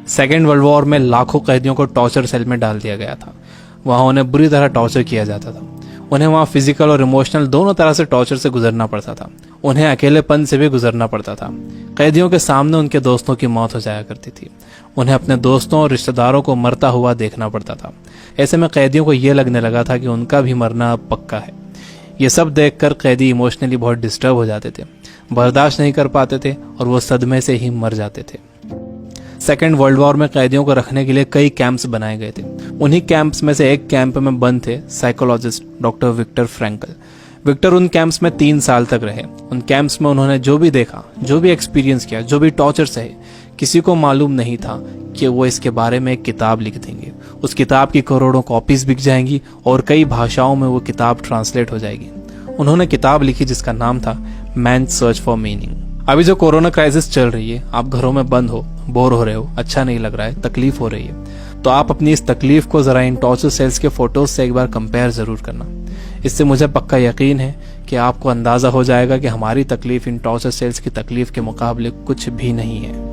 Second world war में लाखों कैदियों को टॉर्चर सेल में डाल दिया गया था। वहाँ उन्हें बुरी तरह टॉर्चर किया जाता था। उन्हें वहाँ फिजिकल और इमोशनल दोनों तरह से टॉर्चर से गुजरना पड़ता था। उन्हें अकेलेपन से भी गुजरना पड़ता था। कैदियों के सामने उनके दोस्तों की मौत हो जाया करती थी। उन्हें अपने दोस्तों और रिश्तेदारों को मरता हुआ देखना पड़ता था। ऐसे में कैदियों को ये लगने लगा था कि उनका भी मरना अब पक्का है। ये सब देखकर कैदी इमोशनली बहुत डिस्टर्ब हो जाते थे, बर्दाश्त नहीं कर पाते थे और वो सदमे से ही मर जाते थे। सेकेंड वर्ल्ड वॉर में कैदियों को रखने के लिए कई कैंप्स बनाए गए थे। उन्हीं कैंप्स में से एक कैंप में बंद थे psychologist doctor Victor Frankl. Victor उन कैंप्स में 3 साल तक रहे। उन कैंप्स में उन्होंने जो भी देखा, जो भी एक्सपीरियंस किया, जो भी टॉर्चर सहे, किसी को मालूम नहीं था कि वो इसके बारे में एक किताब लिख देंगे। उस किताब की करोड़ों कॉपीज बिक जाएंगी और कई भाषाओं में वो किताब ट्रांसलेट हो जाएगी। उन्होंने किताब लिखी जिसका नाम था मैन सर्च फॉर मीनिंग। अभी जो कोरोना क्राइसिस चल रही है, आप घरों में बंद हो, बोर हो रहे हो, अच्छा नहीं लग रहा है, तकलीफ हो रही है, तो आप अपनी इस तकलीफ को जरा इन टॉर्चर सेल्स के फोटोज से एक बार कंपेयर जरूर करना। इससे मुझे पक्का यकीन है कि आपको अंदाजा हो जाएगा कि हमारी तकलीफ इन टॉर्चर सेल्स की तकलीफ के मुकाबले कुछ भी नहीं है।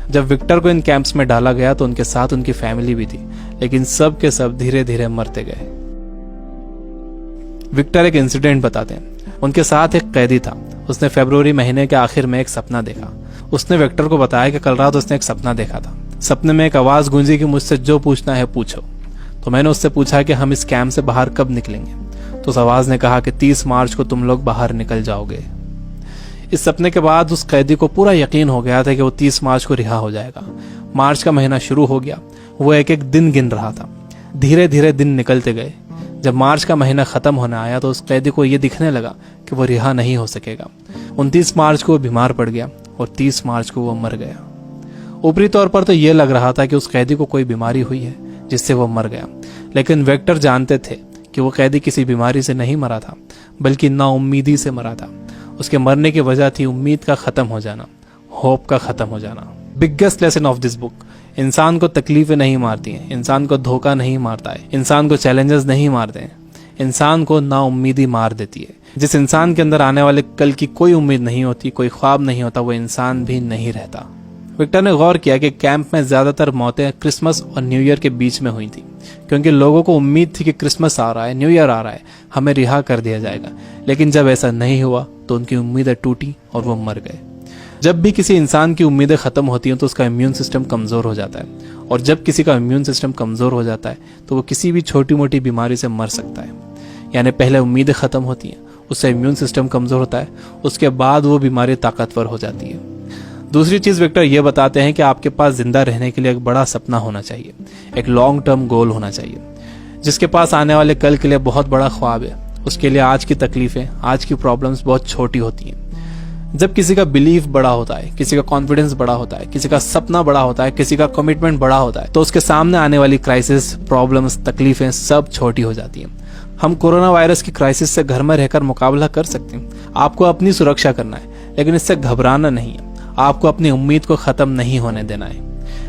जब विक्टर को इन कैंप्स में डाला गया तो उनके साथ उनकी फैमिली भी थी, लेकिन सब के सब धीरे धीरे मरते गए। विक्टर एक इंसिडेंट बताते हैं। उनके साथ एक कैदी था। उसने फरवरी महीने के आखिर में एक सपना देखा। उसने विक्टर को बताया कि कल रात उसने एक सपना देखा था। सपने में एक आवाज गूंजी कि मुझसे जो पूछना है पूछो। तो मैंने उससे पूछा कि हम इस कैंप से बाहर कब निकलेंगे। तो उस आवाज ने कहा कि 30 मार्च को तुम लोग बाहर निकल जाओगे। इस सपने के बाद उस कैदी को पूरा यकीन हो गया था कि वो 30 मार्च को रिहा हो जाएगा। मार्च का महीना शुरू हो गया। वो एक एक दिन गिन रहा था। धीरे धीरे दिन निकलते गए। जब मार्च का महीना खत्म होने आया तो उस कैदी को यह दिखने लगा कि वो रिहा नहीं हो सकेगा। 29 मार्च को वो बीमार पड़ गया और 30 मार्च को वो मर गया। ऊपरी तौर पर तो ये लग रहा था कि उस कैदी को कोई बीमारी हुई है जिससे वो मर गया, लेकिन विक्टर जानते थे कि वो कैदी किसी बीमारी से नहीं मरा था, बल्कि नाउम्मीदी से मरा था। उसके मरने की वजह थी उम्मीद का खत्म हो जाना, होप का खत्म हो जाना। Biggest lesson of this book, इंसान को तकलीफें नहीं मारती हैं, इंसान को धोखा नहीं मारता है, इंसान को चैलेंजेस नहीं मारते हैं, इंसान को नाउम्मीदी मार देती है। जिस इंसान के अंदर आने वाले कल की कोई उम्मीद नहीं होती, कोई ख्वाब नहीं होता, वो इंसान भी नहीं रहता। विक्टर ने गौर किया कि कैंप में ज्यादातर मौतें क्रिसमस और न्यू ईयर के बीच में हुई थी, क्योंकि लोगों को उम्मीद थी कि क्रिसमस आ रहा है, न्यू ईयर आ रहा है, हमें रिहा कर दिया जाएगा। लेकिन जब ऐसा नहीं हुआ तो उनकी उम्मीदें टूटी और वो मर गए। जब भी किसी इंसान की उम्मीदें खत्म होती हैं तो उसका इम्यून सिस्टम कमजोर हो जाता है, और जब किसी का इम्यून सिस्टम कमजोर हो जाता है तो वो किसी भी छोटी मोटी बीमारी से मर सकता है। यानी पहले उम्मीदें खत्म होती हैं, उससे इम्यून सिस्टम कमजोर होता है, उसके बाद वो बीमारी ताकतवर हो जाती है। दूसरी चीज विक्टर ये बताते हैं कि आपके पास जिंदा रहने के लिए एक बड़ा सपना होना चाहिए, एक लॉन्ग टर्म गोल होना चाहिए। जिसके पास आने वाले कल के लिए बहुत बड़ा ख्वाब है, उसके लिए आज की तकलीफें, आज की प्रॉब्लम्स बहुत छोटी होती हैं। जब किसी का बिलीफ बड़ा होता है, किसी का कॉन्फिडेंस बड़ा होता है, किसी का सपना बड़ा होता है, किसी का कमिटमेंट बड़ा होता है, तो उसके सामने आने वाली क्राइसिस, प्रॉब्लम्स, तकलीफें सब छोटी हो जाती हैं। हम कोरोना वायरस की क्राइसिस से घर में रहकर मुकाबला कर सकते हैं। आपको अपनी सुरक्षा करना है, लेकिन इससे घबराना नहीं है। आपको अपनी उम्मीद को खत्म नहीं होने देना है।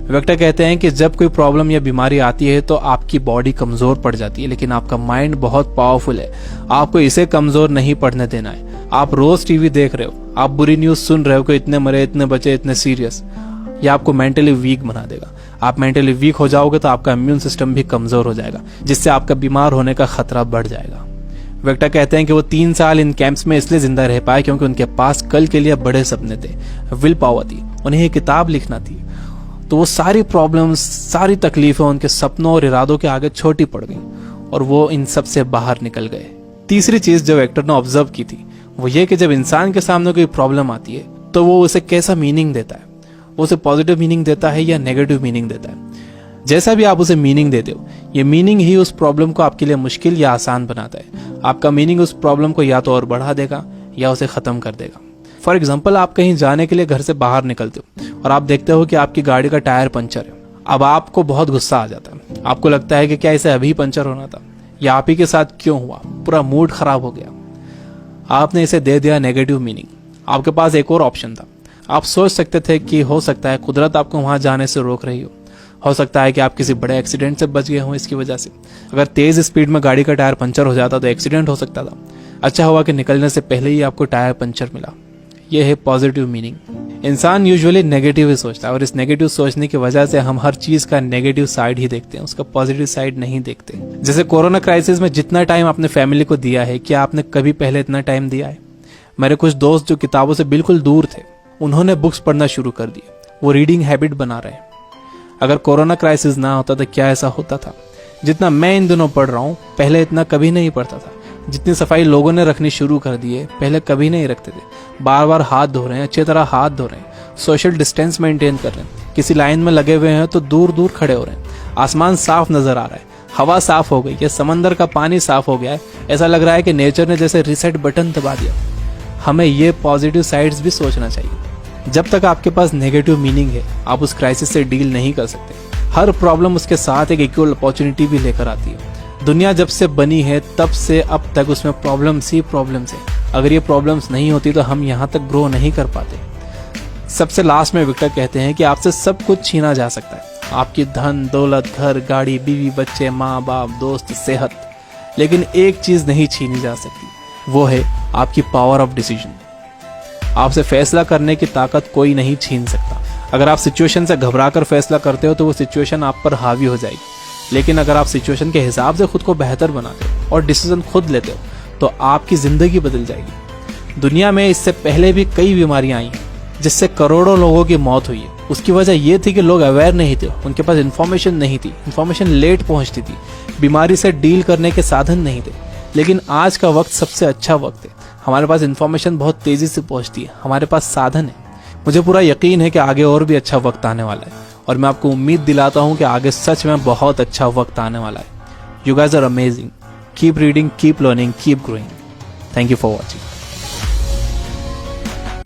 विक्टर कहते हैं कि जब कोई प्रॉब्लम या बीमारी आती है तो आपकी बॉडी कमजोर पड़ जाती है, लेकिन आपका माइंड बहुत पावरफुल है। आपको इसे कमजोर नहीं पड़ने देना है। आप रोज टीवी देख रहे हो, आप बुरी न्यूज सुन रहे हो कि इतने मरे, इतने बचे, इतने सीरियस, यह आपको मेंटली वीक बना देगा। आप मेंटली वीक हो जाओगे तो आपका इम्यून सिस्टम भी कमजोर हो जाएगा, जिससे आपका बीमार होने का खतरा बढ़ जाएगा। विक्टर कहते हैं कि वो 3 साल इन कैंप्स में इसलिए जिंदा रह पाए क्योंकि उनके पास कल के लिए बड़े सपने थे, विल पावर थी, उन्हें एक किताब लिखना थी। तो वो सारी प्रॉब्लम्स, सारी तकलीफें उनके सपनों और इरादों के आगे छोटी पड़ गई और वो इन सब से बाहर निकल गए। तीसरी चीज जो विक्टर ने ऑब्जर्व की थी वो ये कि जब इंसान के सामने कोई प्रॉब्लम आती है तो वो उसे कैसा मीनिंग देता है। वो उसे पॉजिटिव मीनिंग देता है या नेगेटिव मीनिंग देता है। जैसा भी आप उसे मीनिंग देते हो, ये मीनिंग ही उस प्रॉब्लम को आपके लिए मुश्किल या आसान बनाता है। आपका मीनिंग उस प्रॉब्लम को या तो और बढ़ा देगा या उसे खत्म कर देगा। फॉर एग्जाम्पल, आप कहीं जाने के लिए घर से बाहर निकलते हो और आप देखते हो कि आपकी गाड़ी का टायर पंचर है। अब आपको बहुत गुस्सा आ जाता है। आपको लगता है कि क्या इसे अभी पंचर होना था, या आप ही के साथ क्यों हुआ, पूरा मूड खराब हो गया। आपने इसे दे दिया नेगेटिव मीनिंग। आपके पास एक और ऑप्शन था। आप सोच सकते थे कि हो सकता है कुदरत आपको वहां जाने से रोक रही हो सकता है कि आप किसी बड़े एक्सीडेंट से बच गए हों इसकी वजह से। अगर तेज स्पीड में गाड़ी का टायर पंचर हो जाता तो एक्सीडेंट हो सकता था। अच्छा हुआ कि निकलने से पहले ही आपको टायर पंचर मिला। यह है पॉजिटिव मीनिंग। इंसान यूजुअली नेगेटिव ही सोचता है और इस नेगेटिव सोचने की वजह से हम हर चीज का नेगेटिव साइड ही देखते हैं, उसका पॉजिटिव साइड नहीं देखते। जैसे कोरोना क्राइसिस में जितना टाइम आपने फैमिली को दिया है, क्या आपने कभी पहले इतना टाइम दिया है? मेरे कुछ दोस्त जो किताबों से बिल्कुल दूर थे, उन्होंने बुक्स पढ़ना शुरू कर दिए। वो रीडिंग हैबिट बना रहे हैं। अगर कोरोना क्राइसिस ना होता तो क्या ऐसा होता था? जितना मैं इन दिनों पढ़ रहा हूँ, पहले इतना कभी नहीं पढ़ता था। जितनी सफाई लोगों ने रखनी शुरू कर दी है, पहले कभी नहीं रखते थे। बार बार हाथ धो रहे हैं, अच्छी तरह हाथ धो रहे हैं, सोशल डिस्टेंस मेंटेन कर रहे हैं। किसी लाइन में लगे हुए हैं तो दूर दूर खड़े हो रहे हैं। आसमान साफ नजर आ रहा है, हवा साफ हो गई है, समंदर का पानी साफ हो गया है। ऐसा लग रहा है कि नेचर ने जैसे रिसेट बटन दबा दिया। हमें ये पॉजिटिव साइड्स भी सोचना चाहिए। जब तक आपके पास नेगेटिव मीनिंग है, आप उस क्राइसिस से डील नहीं कर सकते। हर प्रॉब्लम उसके साथ एक इक्वल अपॉर्चुनिटी भी लेकर आती है। दुनिया जब से बनी है तब से अब तक उसमें प्रॉब्लम्स ही प्रॉब्लम्स है। अगर ये प्रॉब्लम्स नहीं होती तो हम यहाँ तक ग्रो नहीं कर पाते। सबसे लास्ट में विक्टर कहते हैं कि आपसे सब कुछ छीना जा सकता है, आपकी धन दौलत, घर, गाड़ी, बीवी, बच्चे, माँ बाप, दोस्त, सेहत, लेकिन एक चीज नहीं छीनी जा सकती, वो है आपकी पावर ऑफ डिसीजन। आपसे फैसला करने की ताकत कोई नहीं छीन सकता। अगर आप सिचुएशन से घबराकर फैसला करते हो तो वो सिचुएशन आप पर हावी हो जाएगी, लेकिन अगर आप सिचुएशन के हिसाब से खुद को बेहतर बनाते हो और डिसीजन खुद लेते हो तो आपकी जिंदगी बदल जाएगी। दुनिया में इससे पहले भी कई बीमारियां आई जिससे करोड़ों लोगों की मौत हुई है। उसकी वजह ये थी कि लोग अवेयर नहीं थे, उनके पास इन्फॉर्मेशन नहीं थी, इन्फॉर्मेशन लेट पहुंचती थी, बीमारी से डील करने के साधन नहीं थे। लेकिन आज का वक्त सबसे अच्छा वक्त है। हमारे पास इन्फॉर्मेशन बहुत तेजी से पहुंचती है, हमारे पास साधन है। मुझे पूरा यकीन है कि आगे और भी अच्छा वक्त आने वाला है और मैं आपको उम्मीद दिलाता हूं कि आगे सच में बहुत अच्छा वक्त आने वाला है। You guys are amazing. Keep reading, keep learning, keep growing. Thank you for watching.